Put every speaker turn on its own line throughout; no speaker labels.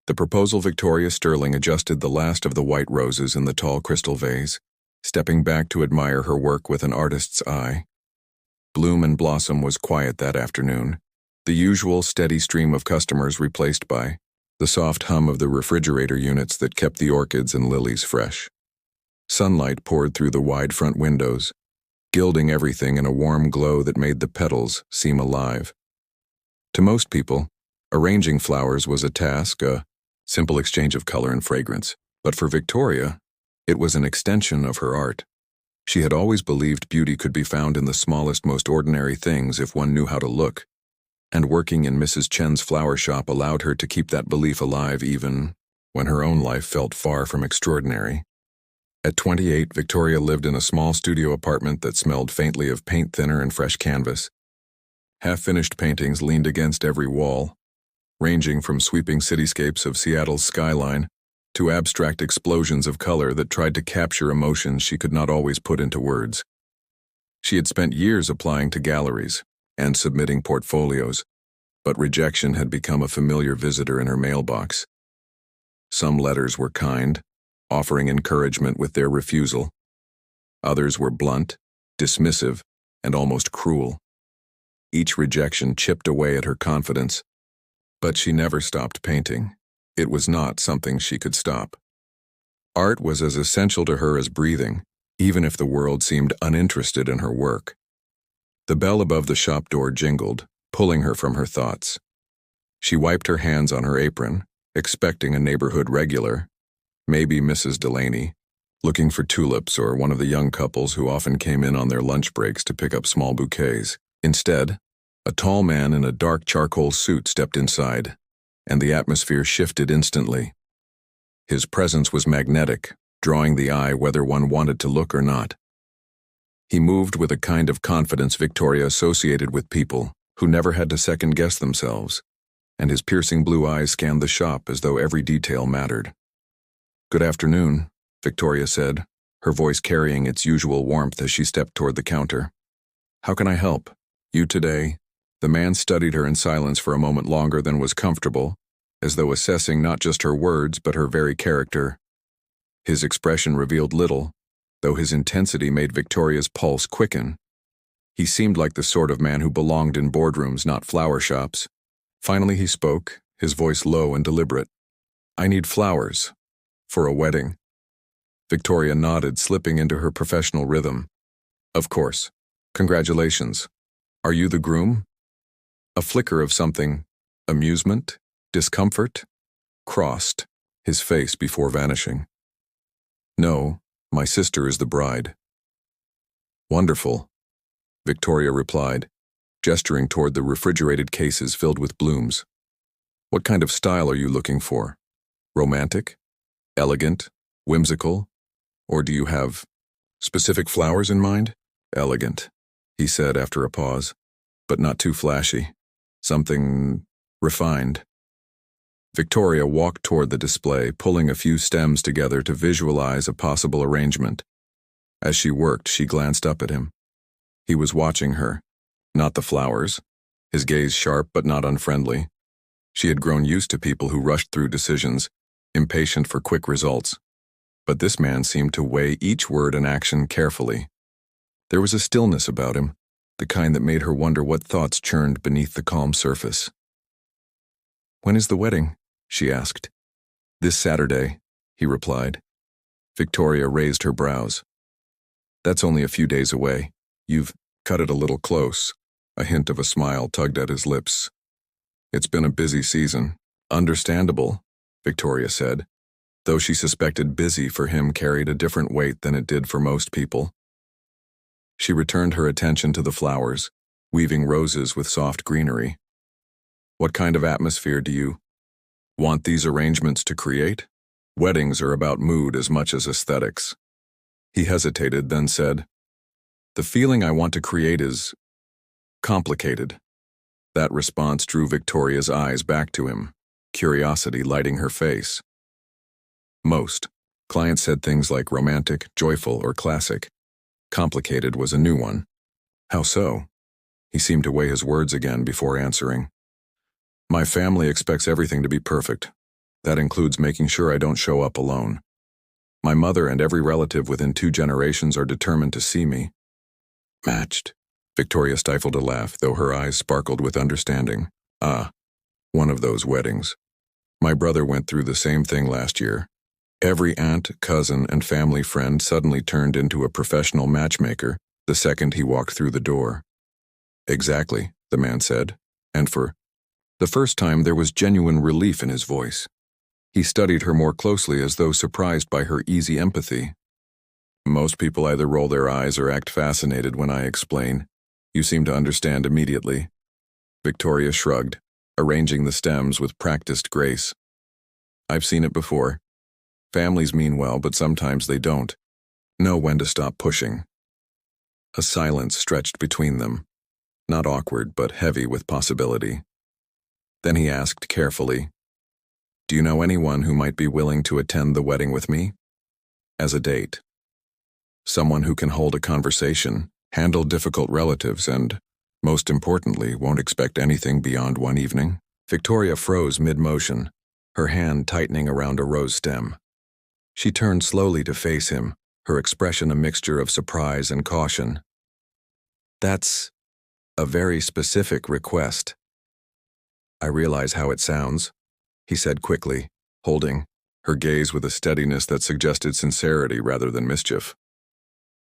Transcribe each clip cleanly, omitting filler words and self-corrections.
The proposal Victoria Sterling adjusted the last of the white roses in the tall crystal vase, stepping back to admire her work with an artist's eye. Bloom and Blossom was quiet that afternoon, the usual steady stream of customers replaced by the soft hum of the refrigerator units that kept the orchids and lilies fresh. Sunlight poured through the wide front windows, gilding everything in a warm glow that made the petals seem alive. To most people, arranging flowers was a task, a simple exchange of color and fragrance, but for Victoria, it was an extension of her art. She had always believed beauty could be found in the smallest, most ordinary things if one knew how to look, and working in Mrs. Chen's flower shop allowed her to keep that belief alive even when her own life felt far from extraordinary. At 28, Victoria lived in a small studio apartment that smelled faintly of paint thinner and fresh canvas. Half-finished paintings leaned against every wall, ranging from sweeping cityscapes of Seattle's skyline to abstract explosions of color that tried to capture emotions she could not always put into words. She had spent years applying to galleries and submitting portfolios, but rejection had become a familiar visitor in her mailbox. Some letters were kind, offering encouragement with their refusal. Others were blunt, dismissive, and almost cruel. Each rejection chipped away at her confidence, but she never stopped painting. It was not something she could stop. Art was as essential to her as breathing, even if the world seemed uninterested in her work. The bell above the shop door jingled, pulling her from her thoughts. She wiped her hands on her apron, expecting a neighborhood regular, maybe Mrs. Delaney, looking for tulips, or one of the young couples who often came in on their lunch breaks to pick up small bouquets. Instead, a tall man in a dark charcoal suit stepped inside, and the atmosphere shifted instantly. His presence was magnetic, drawing the eye whether one wanted to look or not. He moved with a kind of confidence Victoria associated with people who never had to second-guess themselves, and his piercing blue eyes scanned the shop as though every detail mattered. "Good afternoon," Victoria said, her voice carrying its usual warmth as she stepped toward the counter. "How can I help? You today?" The man studied her in silence for a moment longer than was comfortable, as though assessing not just her words but her very character. His expression revealed little, though his intensity made Victoria's pulse quicken. He seemed like the sort of man who belonged in boardrooms, not flower shops. Finally he spoke, his voice low and deliberate. "I need flowers. For a wedding." Victoria nodded, slipping into her professional rhythm. "Of course. Congratulations. Are you the groom?" A flicker of something, amusement, discomfort, crossed his face before vanishing. "No, my sister is the bride." "Wonderful," Victoria replied, gesturing toward the refrigerated cases filled with blooms. "What kind of style are you looking for? Romantic? Elegant? Whimsical? Or do you have specific flowers in mind?" "Elegant," he said after a pause, "but not too flashy. Something refined." Victoria walked toward the display, pulling a few stems together to visualize a possible arrangement. As she worked, she glanced up at him. He was watching her, not the flowers, his gaze sharp but not unfriendly. She had grown used to people who rushed through decisions, impatient for quick results. But this man seemed to weigh each word and action carefully. There was a stillness about him, the kind that made her wonder what thoughts churned beneath the calm surface. "When is the wedding?" she asked. "This Saturday," he replied. Victoria raised her brows. "That's only a few days away. You've cut it a little close." A hint of a smile tugged at his lips. "It's been a busy season." "Understandable," Victoria said, though she suspected busy for him carried a different weight than it did for most people. She returned her attention to the flowers, weaving roses with soft greenery. "What kind of atmosphere do you want these arrangements to create?" "Weddings are about mood as much as aesthetics." He hesitated, then said, "The feeling I want to create is complicated." That response drew Victoria's eyes back to him, curiosity lighting her face. Most clients said things like romantic, joyful, or classic. Complicated was a new one. "How so?" He seemed to weigh his words again before answering. "My family expects everything to be perfect. That includes making sure I don't show up alone. My mother and every relative within 2 generations are determined to see me. Matched. Victoria stifled a laugh, though her eyes sparkled with understanding. Ah, one of those weddings. My brother went through the same thing last year. Every aunt, cousin, and family friend suddenly turned into a professional matchmaker the second he walked through the door. Exactly, the man said, and for the first time there was genuine relief in his voice. He studied her more closely as though surprised by her easy empathy. Most people either roll their eyes or act fascinated when I explain. You seem to understand immediately. Victoria shrugged, arranging the stems with practiced grace. I've seen it before. Families mean well, but sometimes they don't know when to stop pushing. A silence stretched between them, not awkward, but heavy with possibility. Then he asked carefully, "Do you know anyone who might be willing to attend the wedding with me? As a date. Someone who can hold a conversation, handle difficult relatives, and, most importantly, won't expect anything beyond one evening?" Victoria froze mid-motion, her hand tightening around a rose stem. She turned slowly to face him, her expression a mixture of surprise and caution. "That's a very specific request." "I realize how it sounds," he said quickly, holding her gaze with a steadiness that suggested sincerity rather than mischief.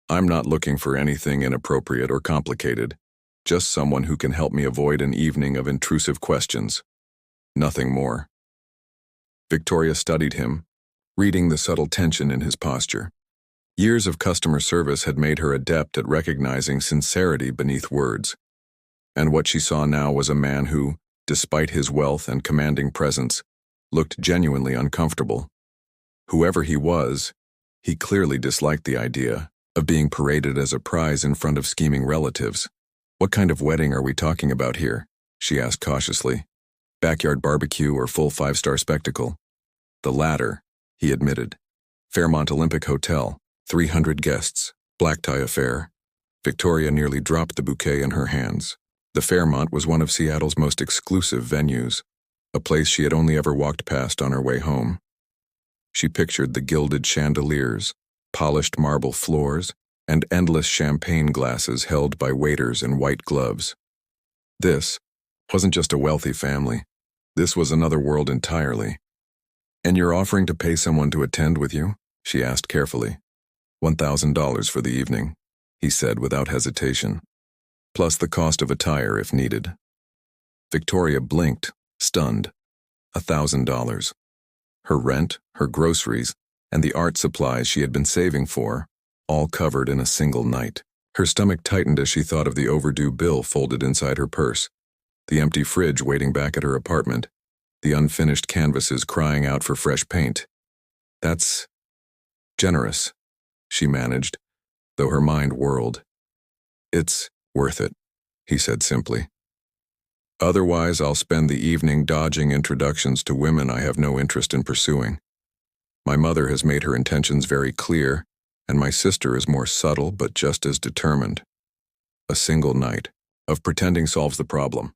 "I'm not looking for anything inappropriate or complicated, just someone who can help me avoid an evening of intrusive questions. Nothing more." Victoria studied him, reading the subtle tension in his posture. Years of customer service had made her adept at recognizing sincerity beneath words, and what she saw now was a man who, despite his wealth and commanding presence, looked genuinely uncomfortable. Whoever he was, he clearly disliked the idea of being paraded as a prize in front of scheming relatives. "What kind of wedding are we talking about here?" she asked cautiously. "Backyard barbecue or full 5-star spectacle?" "The latter," he admitted. "Fairmont Olympic Hotel, 300 guests, black tie affair." Victoria nearly dropped the bouquet in her hands. The Fairmont was one of Seattle's most exclusive venues, a place she had only ever walked past on her way home. She pictured the gilded chandeliers, polished marble floors, and endless champagne glasses held by waiters in white gloves. This wasn't just a wealthy family. This was another world entirely. "And you're offering to pay someone to attend with you?" she asked carefully. $1,000 for the evening, he said without hesitation, plus the cost of attire if needed. Victoria blinked, stunned. $1,000. Her rent, her groceries, and the art supplies she had been saving for, all covered in a single night. Her stomach tightened as she thought of the overdue bill folded inside her purse, the empty fridge waiting back at her apartment, the unfinished canvases crying out for fresh paint. "That's generous," she managed, though her mind whirled. "It's worth it," he said simply. "Otherwise, I'll spend the evening dodging introductions to women I have no interest in pursuing. My mother has made her intentions very clear, and my sister is more subtle but just as determined. A single night of pretending solves the problem."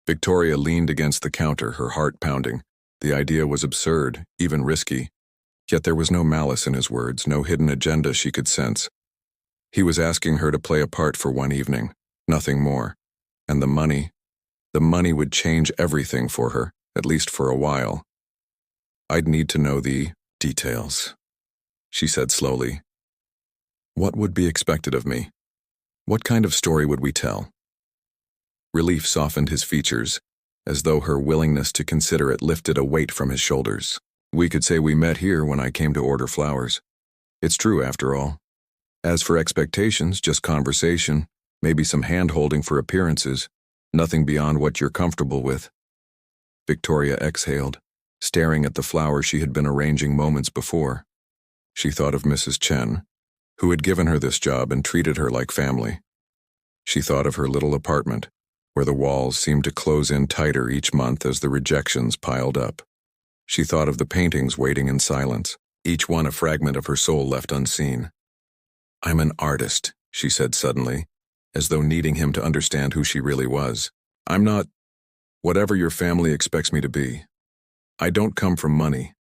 Victoria leaned against the counter, her heart pounding. The idea was absurd, even risky. Yet there was no malice in his words, no hidden agenda she could sense. He was asking her to play a part for one evening, nothing more. And the money would change everything for her, at least for a while. "I'd need to know the details," she said slowly. "What would be expected of me? What kind of story would we tell?" Relief softened his features, as though her willingness to consider it lifted a weight from his shoulders. "We could say we met here when I came to order flowers. It's true, after all. As for expectations, just conversation, maybe some hand-holding for appearances, nothing beyond what you're comfortable with." Victoria exhaled, staring at the flowers she had been arranging moments before. She thought of Mrs. Chen, who had given her this job and treated her like family. She thought of her little apartment, where the walls seemed to close in tighter each month as the rejections piled up. She thought of the paintings waiting in silence, each one a fragment of her soul left unseen. "I'm an artist," she said suddenly, as though needing him to understand who she really was. "I'm not whatever your family expects me to be." I don't come from money.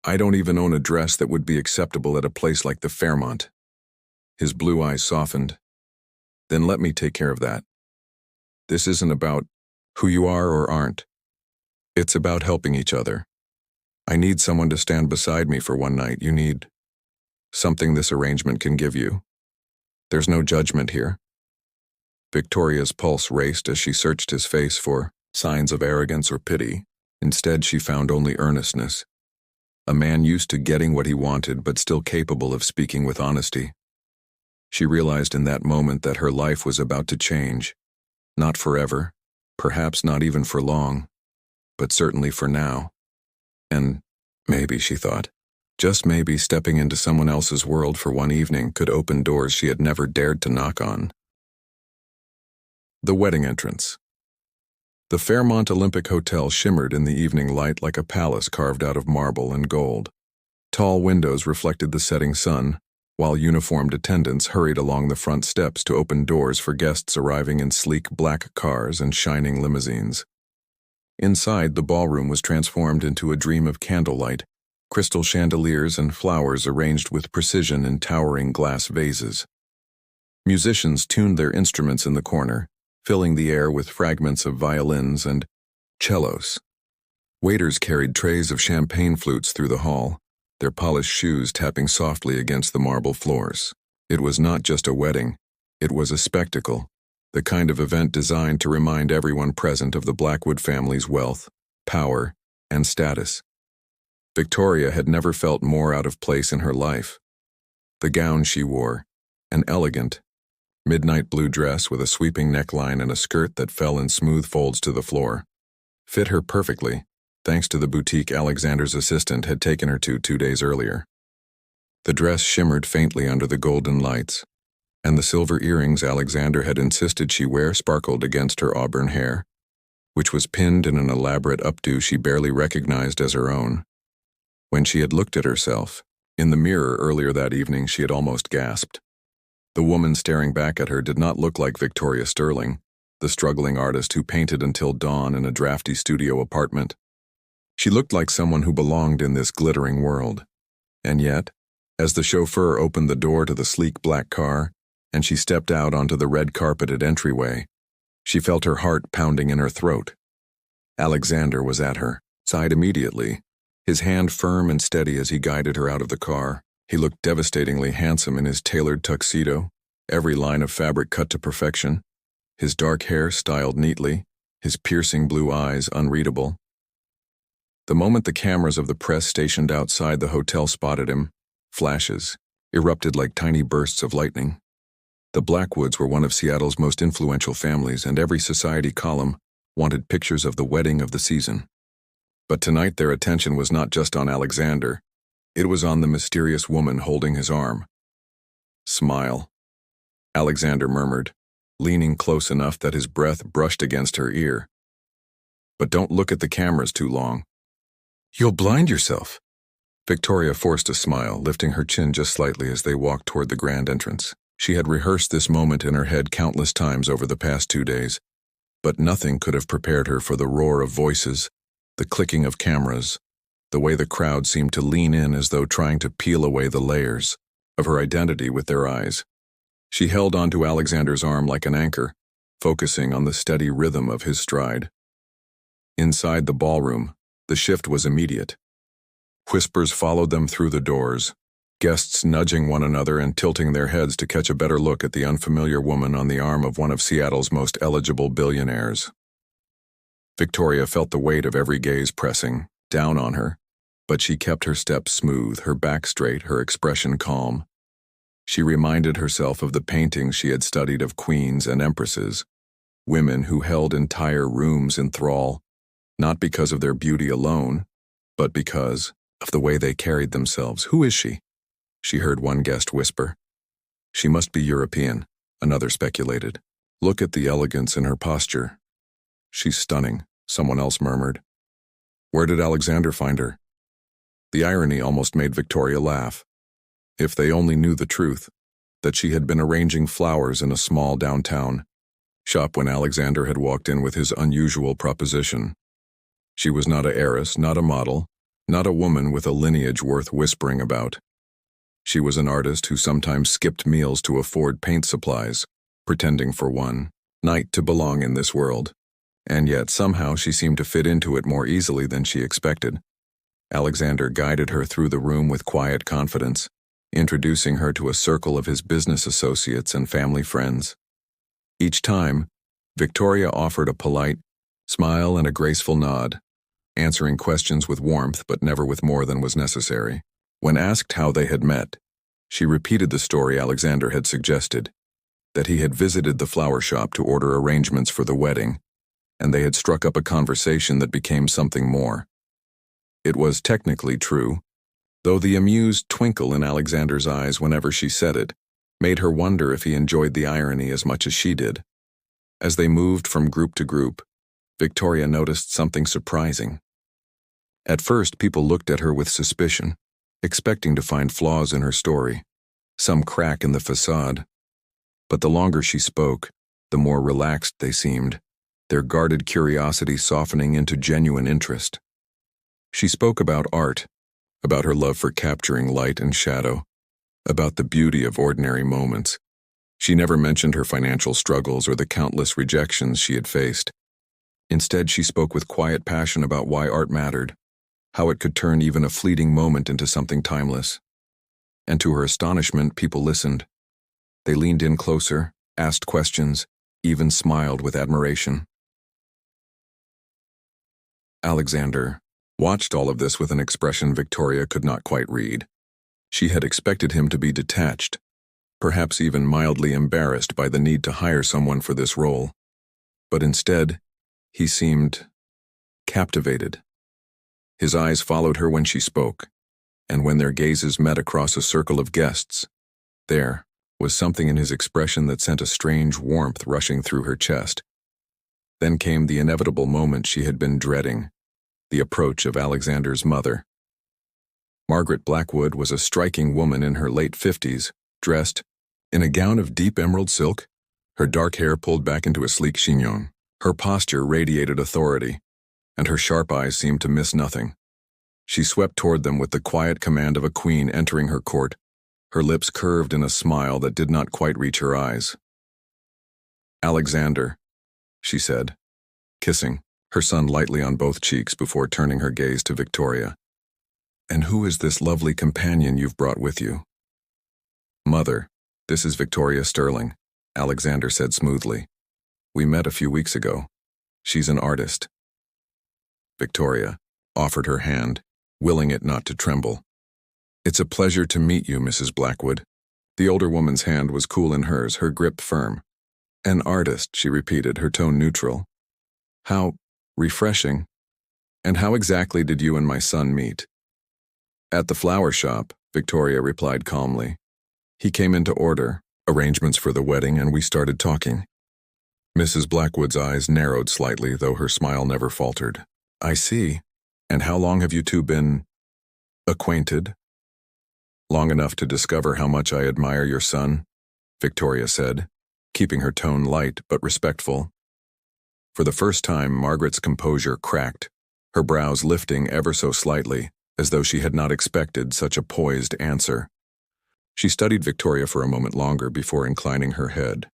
I don't even own a dress that would be acceptable at a place like the Fairmont. His blue eyes softened. Then let me take care of that. This isn't about who you are or aren't. It's about helping each other. I need someone to stand beside me for one night. You need something this arrangement can give you. There's no judgment here. Victoria's pulse raced as she searched his face for signs of arrogance or pity. Instead, she found only earnestness. A man used to getting what he wanted, but still capable of speaking with honesty. She realized in that moment that her life was about to change. Not forever, perhaps not even for long, but certainly for now. And maybe, she thought, just maybe stepping into someone else's world for one evening could open doors she had never dared to knock on. The wedding entrance. The Fairmont Olympic Hotel shimmered in the evening light like a palace carved out of marble and gold. Tall windows reflected the setting sun, while uniformed attendants hurried along the front steps to open doors for guests arriving in sleek black cars and shining limousines. Inside, the ballroom was transformed into a dream of candlelight, crystal chandeliers and flowers arranged with precision in towering glass vases. Musicians tuned their instruments in the corner, filling the air with fragments of violins and cellos. Waiters carried trays of champagne flutes through the hall, their polished shoes tapping softly against the marble floors. It was not just a wedding, it was a spectacle, the kind of event designed to remind everyone present of the Blackwood family's wealth, power, and status. Victoria had never felt more out of place in her life. The gown she wore, an elegant, midnight blue dress with a sweeping neckline and a skirt that fell in smooth folds to the floor, fit her perfectly, thanks to the boutique Alexander's assistant had taken her to 2 days earlier. The dress shimmered faintly under the golden lights, and the silver earrings Alexander had insisted she wear sparkled against her auburn hair, which was pinned in an elaborate updo she barely recognized as her own. When she had looked at herself, in the mirror earlier that evening, she had almost gasped. The woman staring back at her did not look like Victoria Sterling, the struggling artist who painted until dawn in a drafty studio apartment. She looked like someone who belonged in this glittering world. And yet, as the chauffeur opened the door to the sleek black car, and she stepped out onto the red-carpeted entryway, she felt her heart pounding in her throat. Alexander was at her side immediately, his hand firm and steady as he guided her out of the car. He looked devastatingly handsome in his tailored tuxedo, every line of fabric cut to perfection, his dark hair styled neatly, his piercing blue eyes unreadable. The moment the cameras of the press stationed outside the hotel spotted him, flashes erupted like tiny bursts of lightning. The Blackwoods were one of Seattle's most influential families, and every society column wanted pictures of the wedding of the season. But tonight their attention was not just on Alexander. It was on the mysterious woman holding his arm. "Smile," Alexander murmured, leaning close enough that his breath brushed against her ear. "But don't look at the cameras too long. You'll blind yourself." Victoria forced a smile, lifting her chin just slightly as they walked toward the grand entrance. She had rehearsed this moment in her head countless times over the past 2 days, but nothing could have prepared her for the roar of voices, the clicking of cameras, the way the crowd seemed to lean in as though trying to peel away the layers of her identity with their eyes. She held onto Alexander's arm like an anchor, focusing on the steady rhythm of his stride. Inside the ballroom, the shift was immediate. Whispers followed them through the doors, guests nudging one another and tilting their heads to catch a better look at the unfamiliar woman on the arm of one of Seattle's most eligible billionaires. Victoria felt the weight of every gaze pressing down on her, but she kept her steps smooth, her back straight, her expression calm. She reminded herself of the paintings she had studied of queens and empresses, women who held entire rooms in thrall, not because of their beauty alone, but because of the way they carried themselves. "Who is she?" she heard one guest whisper. "She must be European," another speculated. "Look at the elegance in her posture." "She's stunning," someone else murmured. "Where did Alexander find her?" The irony almost made Victoria laugh. If they only knew the truth, that she had been arranging flowers in a small downtown shop when Alexander had walked in with his unusual proposition. She was not a heiress, not a model, not a woman with a lineage worth whispering about. She was an artist who sometimes skipped meals to afford paint supplies, pretending for one night to belong in this world. And yet somehow she seemed to fit into it more easily than she expected. Alexander guided her through the room with quiet confidence, introducing her to a circle of his business associates and family friends. Each time, Victoria offered a polite smile and a graceful nod, answering questions with warmth but never with more than was necessary. When asked how they had met, she repeated the story Alexander had suggested, that he had visited the flower shop to order arrangements for the wedding, and they had struck up a conversation that became something more. It was technically true, though the amused twinkle in Alexander's eyes whenever she said it made her wonder if he enjoyed the irony as much as she did. As they moved from group to group, Victoria noticed something surprising. At first, people looked at her with suspicion, expecting to find flaws in her story, some crack in the facade. But the longer she spoke, the more relaxed they seemed, their guarded curiosity softening into genuine interest. She spoke about art, about her love for capturing light and shadow, about the beauty of ordinary moments. She never mentioned her financial struggles or the countless rejections she had faced. Instead, she spoke with quiet passion about why art mattered, how it could turn even a fleeting moment into something timeless. And to her astonishment, people listened. They leaned in closer, asked questions, even smiled with admiration. Alexander watched all of this with an expression Victoria could not quite read. She had expected him to be detached, perhaps even mildly embarrassed by the need to hire someone for this role. But instead, he seemed captivated. His eyes followed her when she spoke, and when their gazes met across a circle of guests, there was something in his expression that sent a strange warmth rushing through her chest. Then came the inevitable moment she had been dreading, the approach of Alexander's mother. Margaret Blackwood was a striking woman in her late 50s, dressed in a gown of deep emerald silk, her dark hair pulled back into a sleek chignon. Her posture radiated authority, and her sharp eyes seemed to miss nothing. She swept toward them with the quiet command of a queen entering her court, her lips curved in a smile that did not quite reach her eyes. "Alexander," she said, kissing her son lightly on both cheeks before turning her gaze to Victoria. "And who is this lovely companion you've brought with you?" "Mother, this is Victoria Sterling," Alexander said smoothly. "We met a few weeks ago. She's an artist." Victoria offered her hand, willing it not to tremble. "It's a pleasure to meet you, Mrs. Blackwood." The older woman's hand was cool in hers, her grip firm. "An artist," she repeated, her tone neutral. "How refreshing. And how exactly did you and my son meet?" "At the flower shop," Victoria replied calmly. "He came in to order arrangements for the wedding, and we started talking." Mrs. Blackwood's eyes narrowed slightly, though her smile never faltered. "I see. And how long have you two been acquainted?" "Long enough to discover how much I admire your son," Victoria said, keeping her tone light but respectful. For the first time, Margaret's composure cracked, her brows lifting ever so slightly, as though she had not expected such a poised answer. She studied Victoria for a moment longer before inclining her head.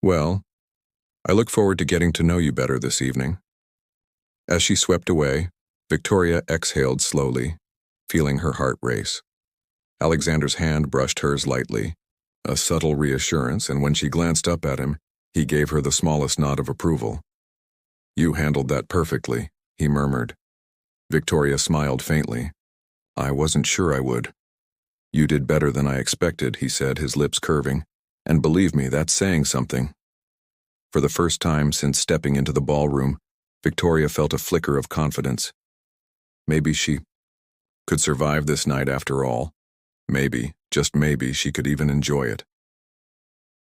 "Well, I look forward to getting to know you better this evening." As she swept away, Victoria exhaled slowly, feeling her heart race. Alexander's hand brushed hers lightly, a subtle reassurance, and when she glanced up at him, he gave her the smallest nod of approval. "You handled that perfectly," he murmured. Victoria smiled faintly. "I wasn't sure I would." "You did better than I expected," he said, his lips curving. "And believe me, that's saying something." For the first time since stepping into the ballroom, Victoria felt a flicker of confidence. Maybe she could survive this night after all. Maybe, just maybe, she could even enjoy it.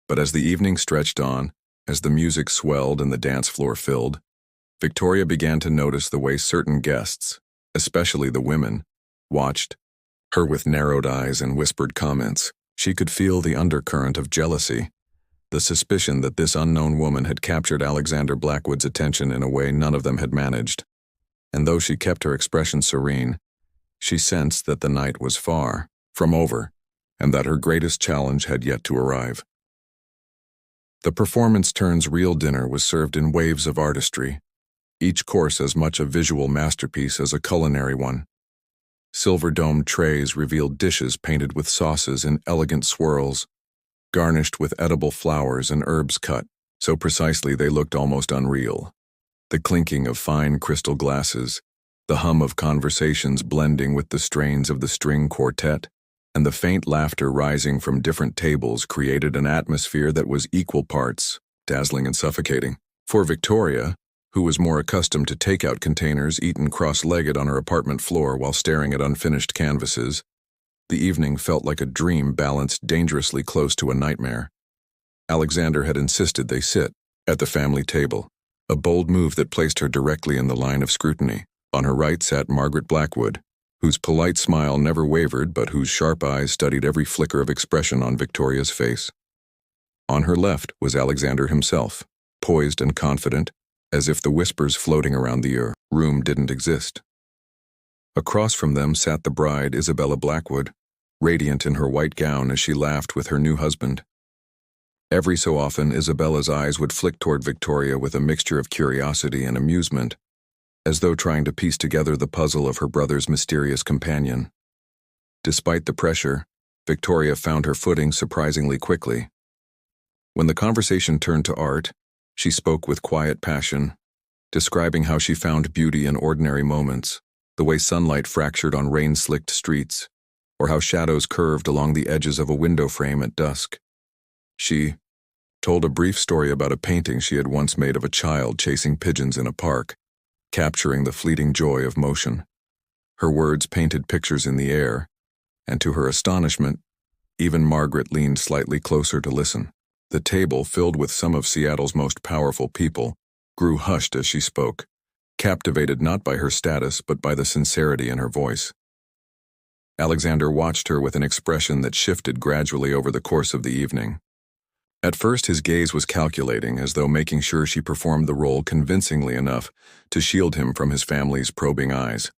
But as the evening stretched on, as the music swelled and the dance floor filled, Victoria began to notice the way certain guests, especially the women, watched her with narrowed eyes and whispered comments. She could feel the undercurrent of jealousy, the suspicion that this unknown woman had captured Alexander Blackwood's attention in a way none of them had managed. and though she kept her expression serene, she sensed that the night was far from over, and that her greatest challenge had yet to arrive. The performance turns real dinner was served in waves of artistry, each course as much a visual masterpiece as a culinary one. Silver-domed trays revealed dishes painted with sauces in elegant swirls, garnished with edible flowers and herbs cut so precisely they looked almost unreal. The clinking of fine crystal glasses, the hum of conversations blending with the strains of the string quartet, and the faint laughter rising from different tables created an atmosphere that was equal parts dazzling and suffocating. For Victoria, who was more accustomed to takeout containers eaten cross-legged on her apartment floor while staring at unfinished canvases, the evening felt like a dream balanced dangerously close to a nightmare. Alexander had insisted they sit at the family table, a bold move that placed her directly in the line of scrutiny. On her right sat Margaret Blackwood, whose polite smile never wavered but whose sharp eyes studied every flicker of expression on Victoria's face. On her left was Alexander himself, poised and confident, as if the whispers floating around the room didn't exist. Across from them sat the bride, Isabella Blackwood, radiant in her white gown as she laughed with her new husband. Every so often, Isabella's eyes would flick toward Victoria with a mixture of curiosity and amusement, as though trying to piece together the puzzle of her brother's mysterious companion. Despite the pressure, Victoria found her footing surprisingly quickly. When the conversation turned to art, she spoke with quiet passion, describing how she found beauty in ordinary moments, the way sunlight fractured on rain-slicked streets, or how shadows curved along the edges of a window frame at dusk. She told a brief story about a painting she had once made of a child chasing pigeons in a park, capturing the fleeting joy of motion. Her words painted pictures in the air, and to her astonishment, even Margaret leaned slightly closer to listen. The table, filled with some of Seattle's most powerful people, grew hushed as she spoke, captivated not by her status but by the sincerity in her voice. Alexander watched her with an expression that shifted gradually over the course of the evening. At first his gaze was calculating, as though making sure she performed the role convincingly enough to shield him from his family's probing eyes.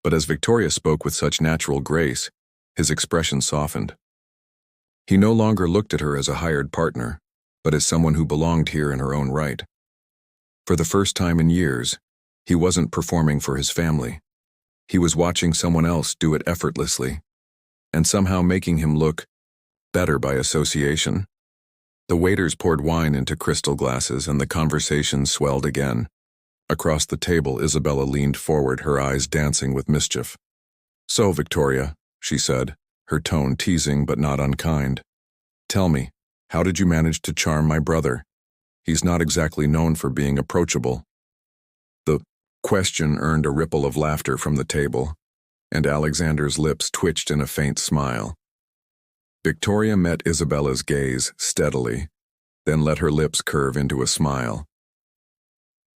But as Victoria spoke with such natural grace, his expression softened. He no longer looked at her as a hired partner, but as someone who belonged here in her own right. For the first time in years, he wasn't performing for his family. He was watching someone else do it effortlessly, and somehow making him look better by association. The waiters poured wine into crystal glasses and the conversation swelled again. Across the table, Isabella leaned forward, her eyes dancing with mischief. "So, Victoria," she said, her tone teasing but not unkind. "Tell me, how did you manage to charm my brother? He's not exactly known for being approachable." The question earned a ripple of laughter from the table, and Alexander's lips twitched in a faint smile. Victoria met Isabella's gaze steadily, then let her lips curve into a smile.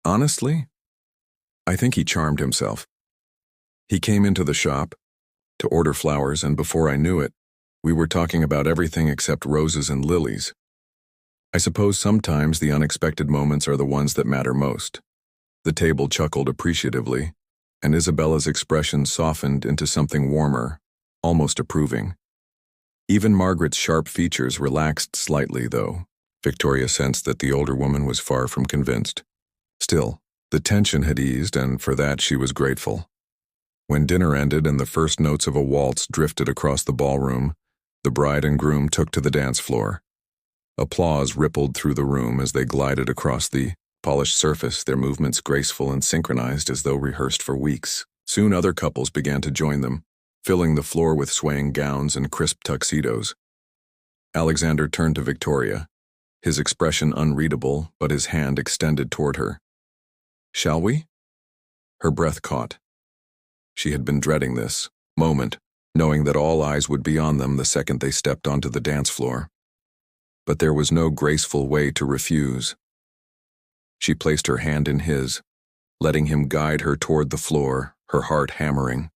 "Honestly, I think he charmed himself. He came into the shop to order flowers, and before I knew it, we were talking about everything except roses and lilies. I suppose sometimes the unexpected moments are the ones that matter most." The table chuckled appreciatively, and Isabella's expression softened into something warmer, almost approving. Even Margaret's sharp features relaxed slightly, though. Victoria sensed that the older woman was far from convinced. Still, the tension had eased, and for that she was grateful. When dinner ended and the first notes of a waltz drifted across the ballroom, the bride and groom took to the dance floor. Applause rippled through the room as they glided across the polished surface, their movements graceful and synchronized as though rehearsed for weeks. Soon other couples began to join them, filling the floor with swaying gowns and crisp tuxedos. Alexander turned to Victoria, his expression unreadable, but his hand extended toward her. "Shall we?" Her breath caught. She had been dreading this moment, knowing that all eyes would be on them the second they stepped onto the dance floor. But there was no graceful way to refuse. She placed her hand in his, letting him guide her toward the floor, her heart hammering.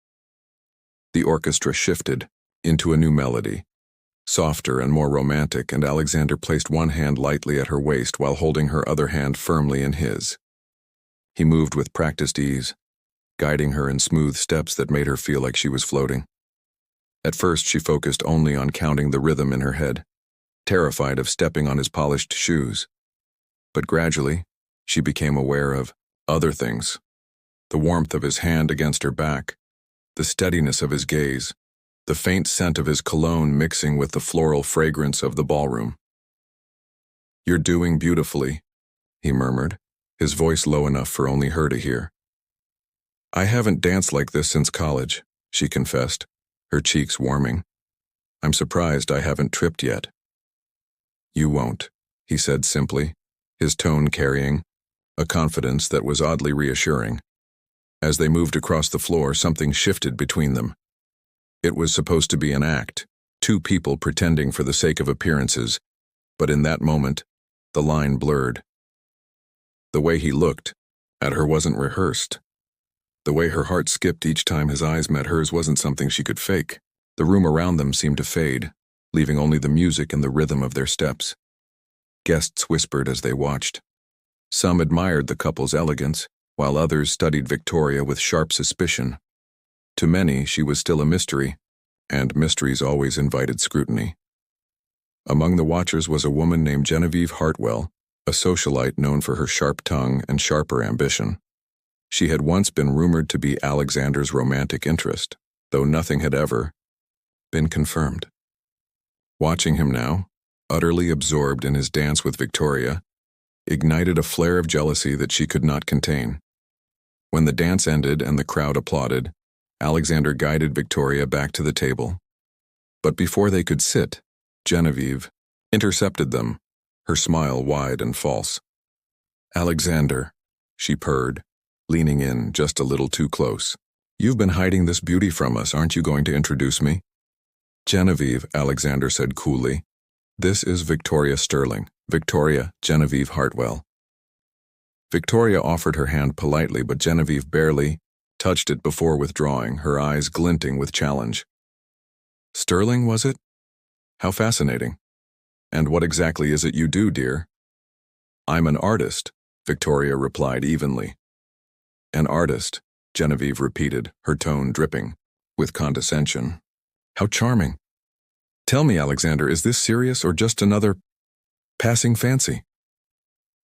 The orchestra shifted into a new melody, softer and more romantic, and Alexander placed one hand lightly at her waist while holding her other hand firmly in his. He moved with practiced ease, guiding her in smooth steps that made her feel like she was floating. At first, she focused only on counting the rhythm in her head, terrified of stepping on his polished shoes. But gradually, she became aware of other things: the warmth of his hand against her back, the steadiness of his gaze, the faint scent of his cologne mixing with the floral fragrance of the ballroom. "You're doing beautifully," he murmured, his voice low enough for only her to hear. "I haven't danced like this since college," she confessed, her cheeks warming. "I'm surprised I haven't tripped yet." "You won't," he said simply, his tone carrying a confidence that was oddly reassuring. As they moved across the floor, something shifted between them. It was supposed to be an act, two people pretending for the sake of appearances, but in that moment, the line blurred. The way he looked at her wasn't rehearsed. The way her heart skipped each time his eyes met hers wasn't something she could fake. The room around them seemed to fade, leaving only the music and the rhythm of their steps. Guests whispered as they watched. Some admired the couple's elegance, while others studied Victoria with sharp suspicion. To many, she was still a mystery, and mysteries always invited scrutiny. Among the watchers was a woman named Genevieve Hartwell, a socialite known for her sharp tongue and sharper ambition. She had once been rumored to be Alexander's romantic interest, though nothing had ever been confirmed. Watching him now, utterly absorbed in his dance with Victoria, ignited a flare of jealousy that she could not contain. When the dance ended and the crowd applauded, Alexander guided Victoria back to the table. But before they could sit, Genevieve intercepted them, her smile wide and false. "Alexander," she purred, leaning in just a little too close. "You've been hiding this beauty from us, aren't you going to introduce me?" "Genevieve," Alexander said coolly. "This is Victoria Sterling, Victoria Genevieve Hartwell." Victoria offered her hand politely, but Genevieve barely touched it before withdrawing, her eyes glinting with challenge. "Sterling, was it? How fascinating. And what exactly is it you do, dear?" "I'm an artist," Victoria replied evenly. "An artist," Genevieve repeated, her tone dripping with condescension. "How charming. Tell me, Alexander, is this serious or just another passing fancy?"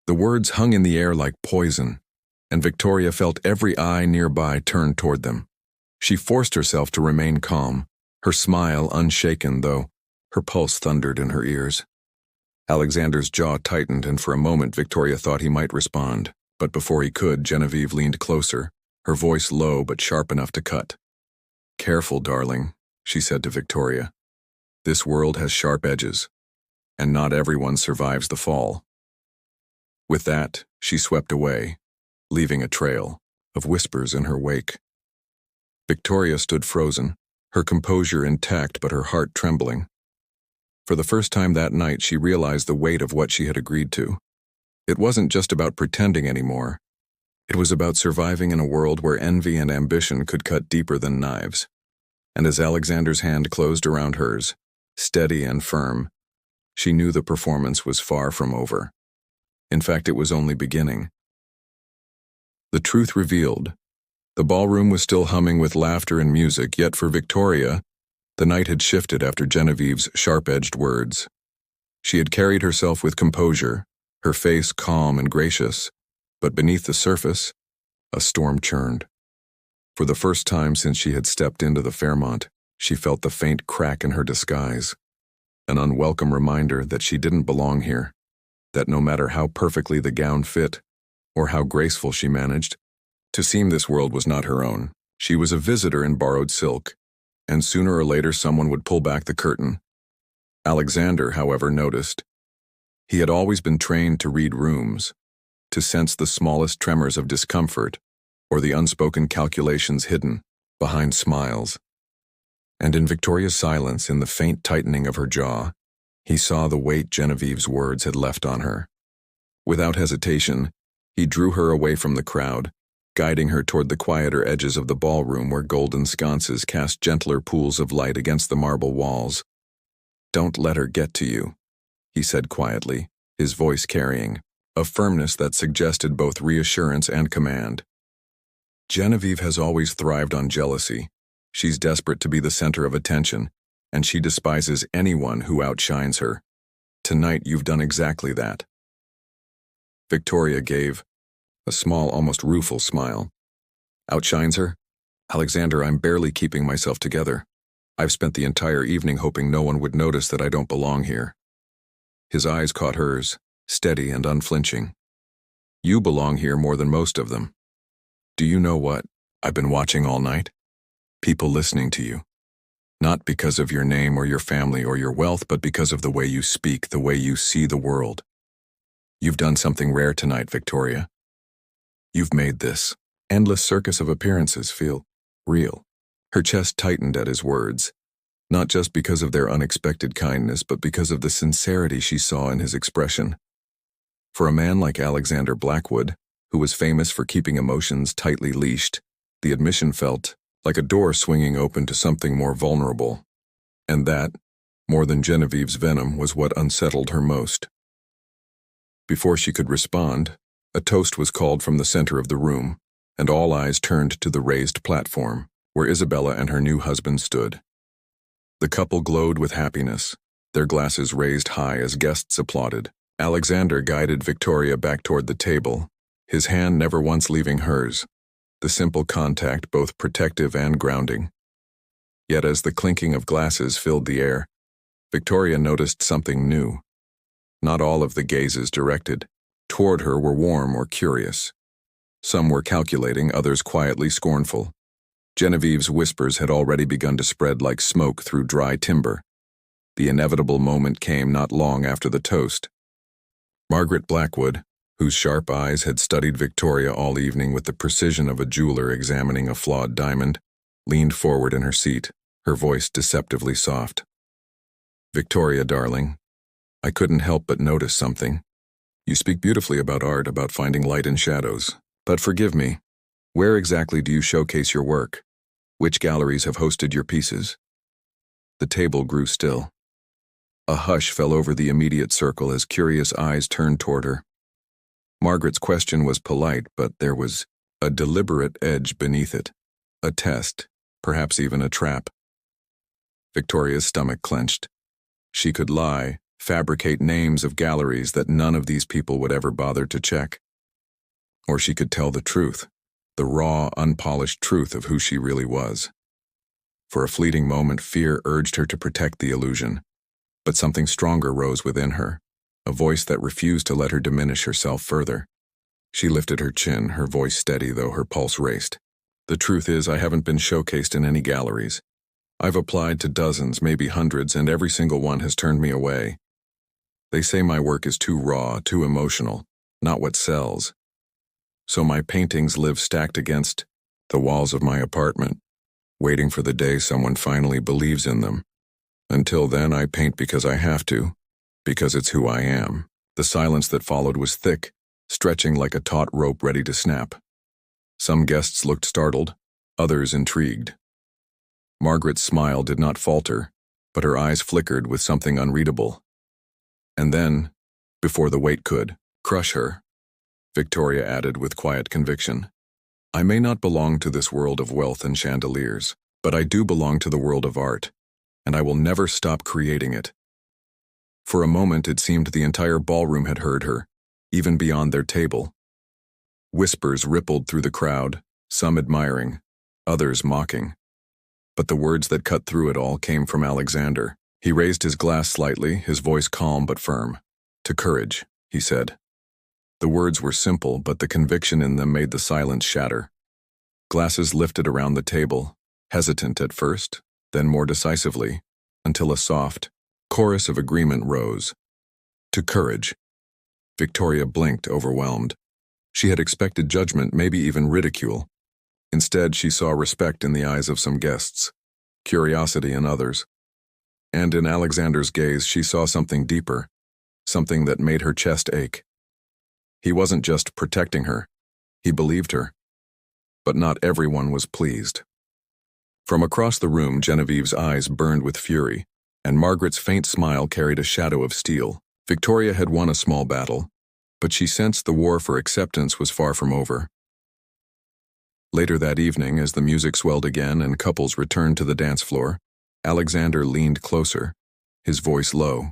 The words hung in the air like poison, and Victoria felt every eye nearby turned toward them. She forced herself to remain calm, her smile unshaken, though her pulse thundered in her ears. Alexander's jaw tightened, and for a moment Victoria thought he might respond, but before he could, Genevieve leaned closer, her voice low but sharp enough to cut. "Careful, darling," she said to Victoria. "This world has sharp edges, and not everyone survives the fall." With that, she swept away, leaving a trail of whispers in her wake. Victoria stood frozen, her composure intact but her heart trembling. For the first time that night, she realized the weight of what she had agreed to. It wasn't just about pretending anymore. It was about surviving in a world where envy and ambition could cut deeper than knives. And as Alexander's hand closed around hers, steady and firm, she knew the performance was far from over. In fact, it was only beginning. The truth revealed. The ballroom was still humming with laughter and music, yet for Victoria, the night had shifted after Genevieve's sharp-edged words. She had carried herself with composure, her face calm and gracious, but beneath the surface, a storm churned. For the first time since she had stepped into the Fairmont, she felt the faint crack in her disguise, an unwelcome reminder that she didn't belong here, that no matter how perfectly the gown fit, or how graceful she managed, to seem this world was not her own. She was a visitor in borrowed silk, and sooner or later someone would pull back the curtain. Alexander, however, noticed. He had always been trained to read rooms, to sense the smallest tremors of discomfort, or the unspoken calculations hidden behind smiles. And in Victoria's silence, in the faint tightening of her jaw, he saw the weight Genevieve's words had left on her. Without hesitation, he drew her away from the crowd, guiding her toward the quieter edges of the ballroom where golden sconces cast gentler pools of light against the marble walls. "Don't let her get to you," he said quietly, his voice carrying a firmness that suggested both reassurance and command. Genevieve has always thrived on jealousy. She's desperate to be the center of attention, and she despises anyone who outshines her. Tonight you've done exactly that. Victoria gave a small, almost rueful smile. Outshines her? Alexander, I'm barely keeping myself together. I've spent the entire evening hoping no one would notice that I don't belong here. His eyes caught hers, steady and unflinching. You belong here more than most of them. Do you know what I've been watching all night? People listening to you. Not because of your name or your family or your wealth, but because of the way you speak, the way you see the world. You've done something rare tonight, Victoria. You've made this endless circus of appearances feel real. Her chest tightened at his words, not just because of their unexpected kindness, but because of the sincerity she saw in his expression. For a man like Alexander Blackwood, who was famous for keeping emotions tightly leashed, the admission felt like a door swinging open to something more vulnerable. And that, more than Genevieve's venom, was what unsettled her most. Before she could respond, a toast was called from the center of the room, and all eyes turned to the raised platform, where Isabella and her new husband stood. The couple glowed with happiness, their glasses raised high as guests applauded. Alexander guided Victoria back toward the table, his hand never once leaving hers, the simple contact both protective and grounding. Yet as the clinking of glasses filled the air, Victoria noticed something new. Not all of the gazes directed toward her were warm or curious. Some were calculating, others quietly scornful. Genevieve's whispers had already begun to spread like smoke through dry timber. The inevitable moment came not long after the toast. Margaret Blackwood, whose sharp eyes had studied Victoria all evening with the precision of a jeweler examining a flawed diamond, leaned forward in her seat, her voice deceptively soft. Victoria, darling, I couldn't help but notice something. You speak beautifully about art, about finding light in shadows. But forgive me, where exactly do you showcase your work? Which galleries have hosted your pieces? The table grew still. A hush fell over the immediate circle as curious eyes turned toward her. Margaret's question was polite, but there was a deliberate edge beneath it. A test, perhaps even a trap. Victoria's stomach clenched. She could lie, fabricate names of galleries that none of these people would ever bother to check. Or she could tell the truth, the raw, unpolished truth of who she really was. For a fleeting moment, fear urged her to protect the illusion, but something stronger rose within her, a voice that refused to let her diminish herself further. She lifted her chin, her voice steady though her pulse raced. The truth is, I haven't been showcased in any galleries. I've applied to dozens, maybe hundreds, and every single one has turned me away. They say my work is too raw, too emotional, not what sells. So my paintings live stacked against the walls of my apartment, waiting for the day someone finally believes in them. Until then, I paint because I have to, because it's who I am. The silence that followed was thick, stretching like a taut rope ready to snap. Some guests looked startled, others intrigued. Margaret's smile did not falter, but her eyes flickered with something unreadable. And then, before the weight could crush her, Victoria added with quiet conviction, I may not belong to this world of wealth and chandeliers, but I do belong to the world of art, and I will never stop creating it. For a moment it seemed the entire ballroom had heard her, even beyond their table. Whispers rippled through the crowd, some admiring, others mocking. But the words that cut through it all came from Alexander. He raised his glass slightly, his voice calm but firm. To courage, he said. The words were simple, but the conviction in them made the silence shatter. Glasses lifted around the table, hesitant at first, then more decisively, until a soft chorus of agreement rose. To courage. Victoria blinked, overwhelmed. She had expected judgment, maybe even ridicule. Instead, she saw respect in the eyes of some guests, curiosity in others. And in Alexander's gaze, she saw something deeper, something that made her chest ache. He wasn't just protecting her, he believed her. But not everyone was pleased. From across the room, Genevieve's eyes burned with fury, and Margaret's faint smile carried a shadow of steel. Victoria had won a small battle, but she sensed the war for acceptance was far from over. Later that evening, as the music swelled again and couples returned to the dance floor, Alexander leaned closer, his voice low.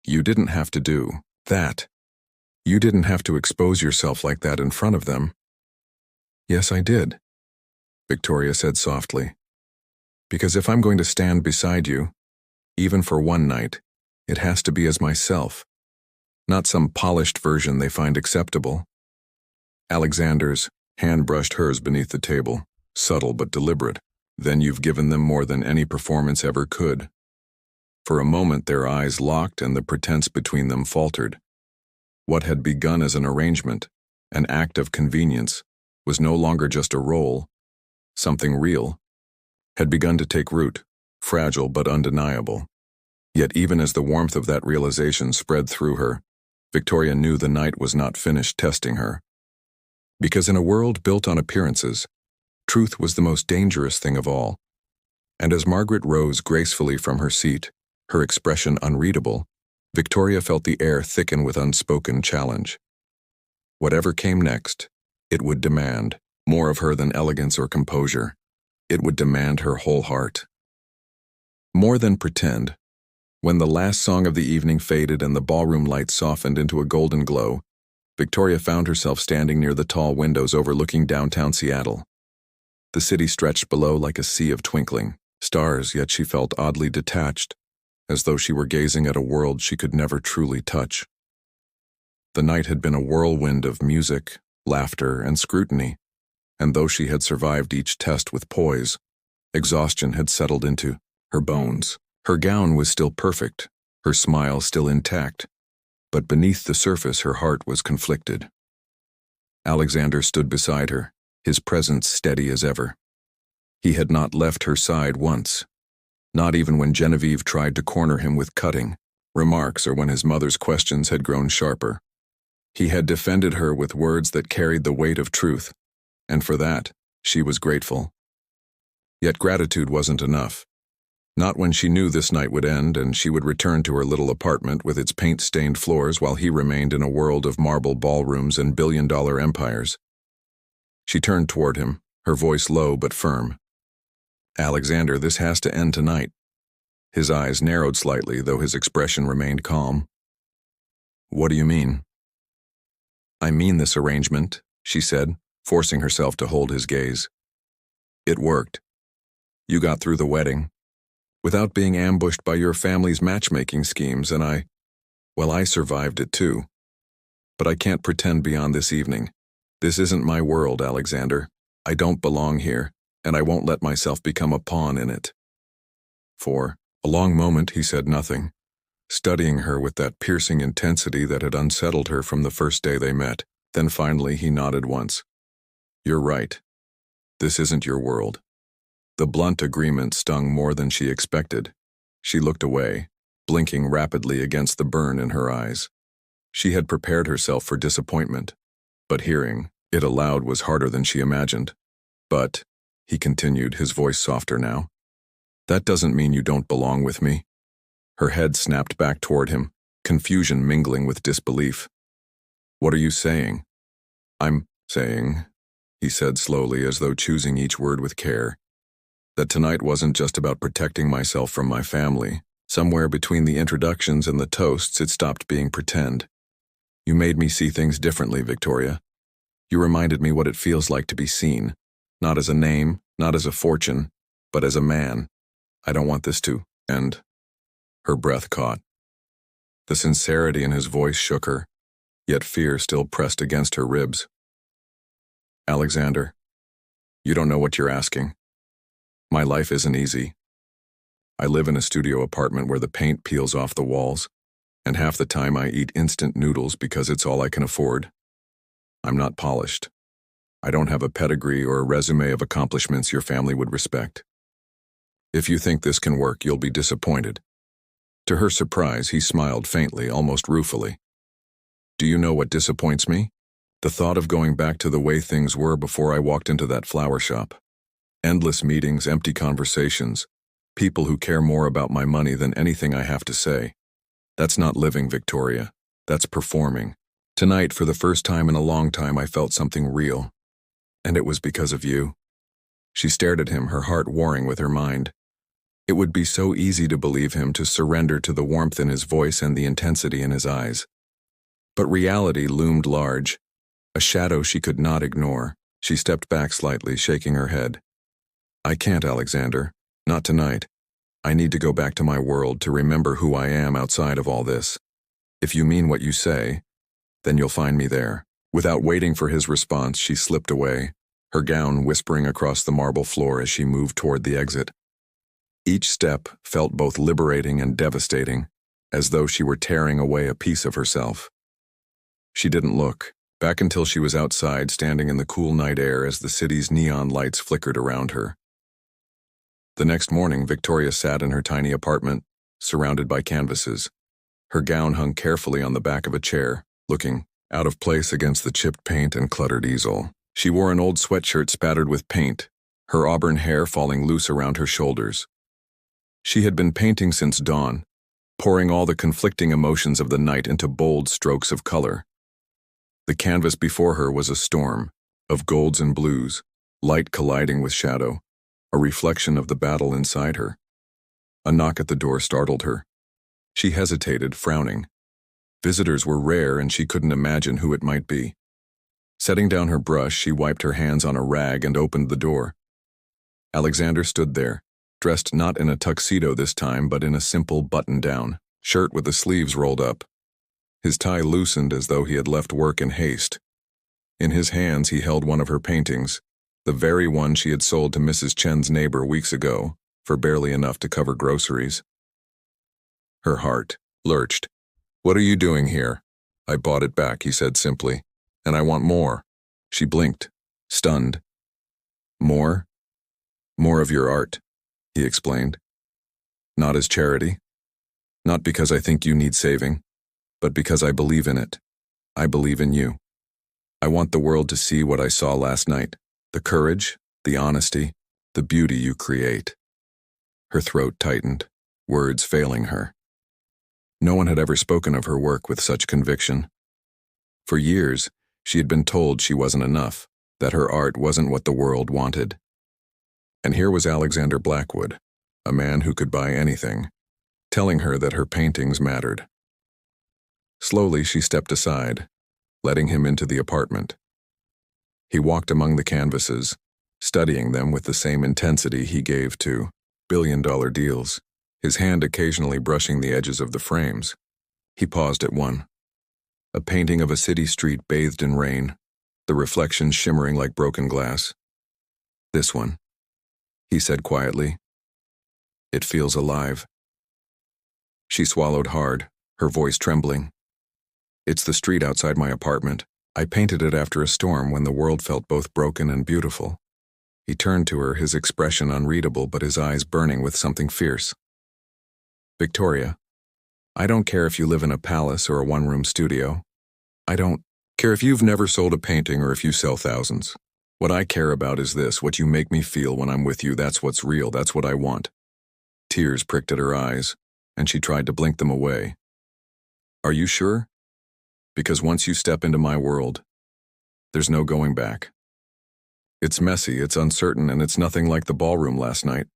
You didn't have to do that. You didn't have to expose yourself like that in front of them. Yes, I did, Victoria said softly. Because if I'm going to stand beside you, even for one night, it has to be as myself, not some polished version they find acceptable. Alexander's hand brushed hers beneath the table, subtle but deliberate. Then you've given them more than any performance ever could. For a moment their eyes locked and the pretense between them faltered. What had begun as an arrangement, an act of convenience, was no longer just a role. Something real had begun to take root, fragile but undeniable. Yet even as the warmth of that realization spread through her, Victoria knew the night was not finished testing her. Because in a world built on appearances, truth was the most dangerous thing of all. And as Margaret rose gracefully from her seat, her expression unreadable, Victoria felt the air thicken with unspoken challenge. Whatever came next, it would demand more of her than elegance or composure. It would demand her whole heart. More than pretend. When the last song of the evening faded and the ballroom lights softened into a golden glow, Victoria found herself standing near the tall windows overlooking downtown Seattle. The city stretched below like a sea of twinkling stars, yet she felt oddly detached, as though she were gazing at a world she could never truly touch. The night had been a whirlwind of music, laughter, and scrutiny, and though she had survived each test with poise, exhaustion had settled into her bones. Her gown was still perfect, her smile still intact, but beneath the surface her heart was conflicted. Alexander stood beside her, his presence steady as ever. He had not left her side once, not even when Genevieve tried to corner him with cutting remarks or when his mother's questions had grown sharper. He had defended her with words that carried the weight of truth, and for that, she was grateful. Yet gratitude wasn't enough. Not when she knew this night would end and she would return to her little apartment with its paint-stained floors while he remained in a world of marble ballrooms and billion-dollar empires. She turned toward him, her voice low but firm. Alexander, this has to end tonight. His eyes narrowed slightly, though his expression remained calm. What do you mean? I mean this arrangement, she said, forcing herself to hold his gaze. It worked. You got through the wedding, without being ambushed by your family's matchmaking schemes, and I survived it too. But I can't pretend beyond this evening. This isn't my world, Alexander. I don't belong here, and I won't let myself become a pawn in it. For a long moment he said nothing, studying her with that piercing intensity that had unsettled her from the first day they met. Then finally he nodded once. You're right. This isn't your world. The blunt agreement stung more than she expected. She looked away, blinking rapidly against the burn in her eyes. She had prepared herself for disappointment, but hearing it aloud was harder than she imagined. But, he continued, his voice softer now, that doesn't mean you don't belong with me. Her head snapped back toward him, confusion mingling with disbelief. What are you saying? I'm saying, he said slowly as though choosing each word with care, that tonight wasn't just about protecting myself from my family. Somewhere between the introductions and the toasts, it stopped being pretend. You made me see things differently, Victoria. You reminded me what it feels like to be seen, not as a name, not as a fortune, but as a man. I don't want this to end. Her breath caught. The sincerity in his voice shook her, yet fear still pressed against her ribs. Alexander, you don't know what you're asking. My life isn't easy. I live in a studio apartment where the paint peels off the walls, and half the time I eat instant noodles because it's all I can afford. I'm not polished. I don't have a pedigree or a resume of accomplishments your family would respect. If you think this can work, you'll be disappointed. To her surprise, he smiled faintly, almost ruefully. Do you know what disappoints me? The thought of going back to the way things were before I walked into that flower shop. Endless meetings, empty conversations, people who care more about my money than anything I have to say. That's not living, Victoria. That's performing. Tonight, for the first time in a long time, I felt something real. And it was because of you. She stared at him, her heart warring with her mind. It would be so easy to believe him, to surrender to the warmth in his voice and the intensity in his eyes. But reality loomed large, a shadow she could not ignore. She stepped back slightly, shaking her head. I can't, Alexander. Not tonight. I need to go back to my world, to remember who I am outside of all this. If you mean what you say, then you'll find me there. Without waiting for his response, she slipped away, her gown whispering across the marble floor as she moved toward the exit. Each step felt both liberating and devastating, as though she were tearing away a piece of herself. She didn't look, back until she was outside, standing in the cool night air as the city's neon lights flickered around her. The next morning, Victoria sat in her tiny apartment, surrounded by canvases. Her gown hung carefully on the back of a chair, looking out of place against the chipped paint and cluttered easel. She wore an old sweatshirt spattered with paint, her auburn hair falling loose around her shoulders. She had been painting since dawn, pouring all the conflicting emotions of the night into bold strokes of color. The canvas before her was a storm, of golds and blues, light colliding with shadow, a reflection of the battle inside her. A knock at the door startled her. She hesitated, frowning. Visitors were rare, and she couldn't imagine who it might be. Setting down her brush, she wiped her hands on a rag and opened the door. Alexander stood there, dressed not in a tuxedo this time, but in a simple button-down shirt with the sleeves rolled up. His tie loosened as though he had left work in haste. In his hands he held one of her paintings, the very one she had sold to Mrs. Chen's neighbor weeks ago, for barely enough to cover groceries. Her heart lurched. What are you doing here? I bought it back, he said simply, and I want more. She blinked, stunned. More? More of your art, he explained. Not as charity. Not because I think you need saving, but because I believe in it. I believe in you. I want the world to see what I saw last night. The courage, the honesty, the beauty you create. Her throat tightened, words failing her. No one had ever spoken of her work with such conviction. For years, she had been told she wasn't enough, that her art wasn't what the world wanted. And here was Alexander Blackwood, a man who could buy anything, telling her that her paintings mattered. Slowly, she stepped aside, letting him into the apartment. He walked among the canvases, studying them with the same intensity he gave to billion-dollar deals, his hand occasionally brushing the edges of the frames. He paused at one. A painting of a city street bathed in rain, the reflections shimmering like broken glass. This one, he said quietly. It feels alive. She swallowed hard, her voice trembling. It's the street outside my apartment. I painted it after a storm when the world felt both broken and beautiful. He turned to her, his expression unreadable but his eyes burning with something fierce. Victoria, I don't care if you live in a palace or a one-room studio. I don't care if you've never sold a painting or if you sell thousands. What I care about is this, what you make me feel when I'm with you. That's what's real, that's what I want. Tears pricked at her eyes, and she tried to blink them away. Are you sure? Because once you step into my world, there's no going back. It's messy, it's uncertain, and it's nothing like the ballroom last night.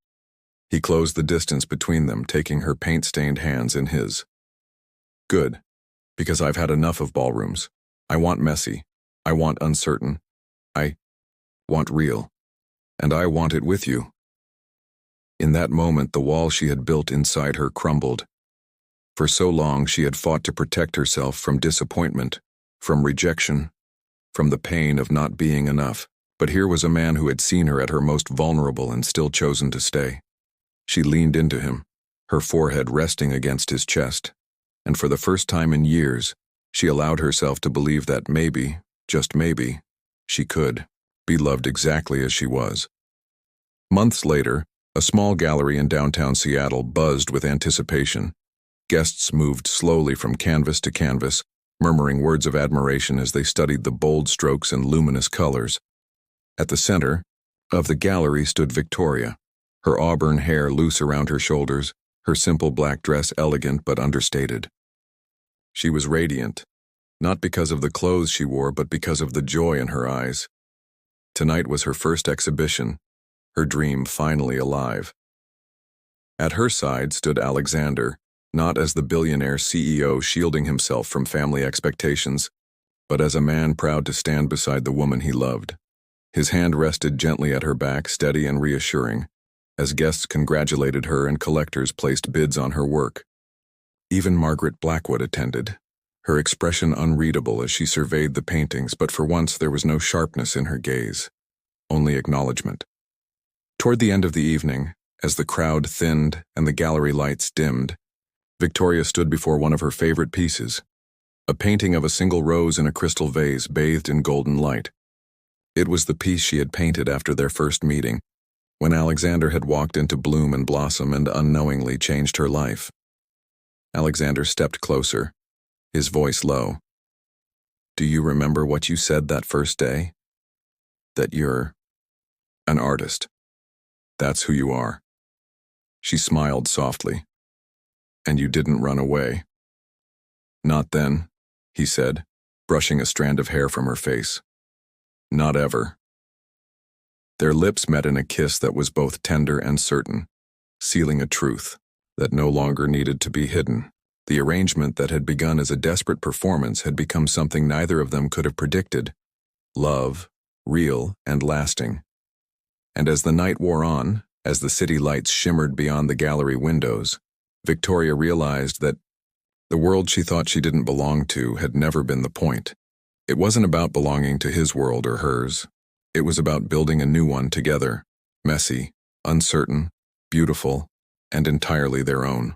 He closed the distance between them, taking her paint-stained hands in his. Good, because I've had enough of ballrooms. I want messy. I want uncertain. I want real. And I want it with you. In that moment, the wall she had built inside her crumbled. For so long, she had fought to protect herself from disappointment, from rejection, from the pain of not being enough. But here was a man who had seen her at her most vulnerable and still chosen to stay. She leaned into him, her forehead resting against his chest, and for the first time in years, she allowed herself to believe that maybe, just maybe, she could be loved exactly as she was. Months later, a small gallery in downtown Seattle buzzed with anticipation. Guests moved slowly from canvas to canvas, murmuring words of admiration as they studied the bold strokes and luminous colors. At the center of the gallery stood Victoria, her auburn hair loose around her shoulders, her simple black dress elegant but understated. She was radiant, Not because of the clothes she wore, but because of the joy in her eyes. Tonight was her first exhibition, her dream finally alive. At her side stood Alexander, not as the billionaire CEO shielding himself from family expectations, but as a man proud to stand beside the woman he loved. His hand rested gently at her back, steady and reassuring, as guests congratulated her and collectors placed bids on her work. Even Margaret Blackwood attended, her expression unreadable as she surveyed the paintings, but for once there was no sharpness in her gaze, only acknowledgement. Toward the end of the evening, as the crowd thinned and the gallery lights dimmed, Victoria stood before one of her favorite pieces, a painting of a single rose in a crystal vase bathed in golden light. It was the piece she had painted after their first meeting, when Alexander had walked into bloom and blossom and unknowingly changed her life. Alexander stepped closer, his voice low. "Do you remember what you said that first day? That you're an artist. That's who you are." She smiled softly. "And you didn't run away." "Not then," he said, brushing a strand of hair from her face. "Not ever." Their lips met in a kiss that was both tender and certain, sealing a truth that no longer needed to be hidden. The arrangement that had begun as a desperate performance had become something neither of them could have predicted: love, real and lasting. And as the night wore on, as the city lights shimmered beyond the gallery windows, Victoria realized that the world she thought she didn't belong to had never been the point. It wasn't about belonging to his world or hers. It was about building a new one together, messy, uncertain, beautiful, and entirely their own.